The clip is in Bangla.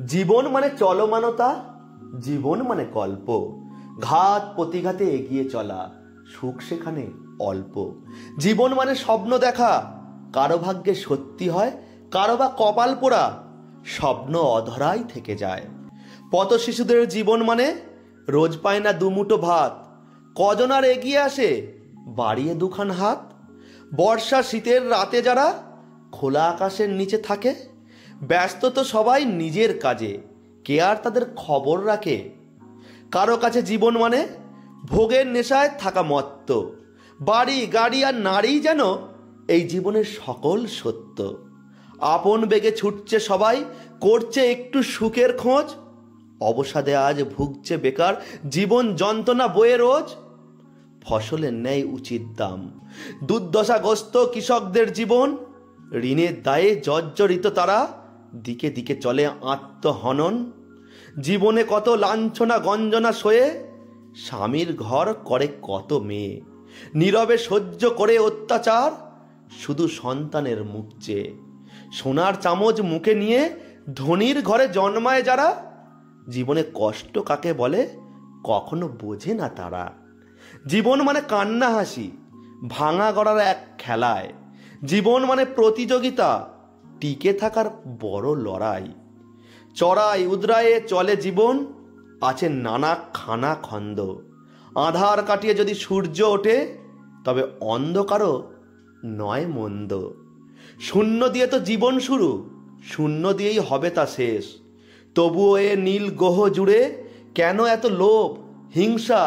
জীবন মানে চলমানতা, জীবন মানে কল্প। ঘাত প্রতিঘাতে এগিয়ে চলা, সুখ সেখানে অল্প। জীবন মানে স্বপ্ন দেখা, কারো ভাগ্যে সত্যি হয়, কারো বা কপাল পোড়া, স্বপ্ন অধরাই থেকে যায়। পথ শিশুদের জীবন মানে রোজ পায় না দুমুঠো ভাত, কজন আর এগিয়ে আসে বাড়িয়ে দুখান হাত। বর্ষা শীতের রাতে যারা খোলা আকাশের নিচে থাকে, ব্যস্ত তো সবাই নিজের কাজে, কে আর তাদের খবর রাখে। কারো কাছে জীবন মানে ভোগের নেশায় থাকা মত্ত, বাড়ি গাড়ি আর নারী যেন এই জীবনের সকল সত্য। আপন বেগে ছুটছে সবাই, করছে একটু সুখের খোঁজ, অবসাদে আজ ভুগছে বেকার, জীবন যন্ত্রণা বয়ে রোজ। ফসলের ন্যায় উচিত দাম, দুর্দশাগ্রস্ত কৃষকদের জীবন, ঋণের দায়ে জর্জরিত তারা, দিকে দিকে চলে আত্মহনন। জীবনে কত লাঞ্ছনা গঞ্জনা সয়ে, স্বামীর ঘর করে কত মেয়ে, নীরবে সহ্য করে অত্যাচার, শুধু সন্তানের মুখ চেয়ে। সোনার চামচ মুখে নিয়ে ধনীর ঘরে জন্মায় যারা, জীবনে কষ্ট কাকে বলে কখনো বোঝে না তারা। জীবন মানে কান্না হাসি ভাঙা গড়ার এক খেলায়, জীবন মানে প্রতিযোগিতা, টিকে থাকার বড় লড়াই। চড়াই উদরায়ে চলে জীবন, আছে নানা খানা খন্দ, আধার কাটিয়ে যদি সূর্য ওঠে, তবে অন্ধকারও নয় মন্দ। শূন্য দিয়ে তো জীবন শুরু, শূন্য দিয়েই হবে তা শেষ। তবুও এ নীল গ্রহ জুড়ে কেন এত লোভ, হিংসা,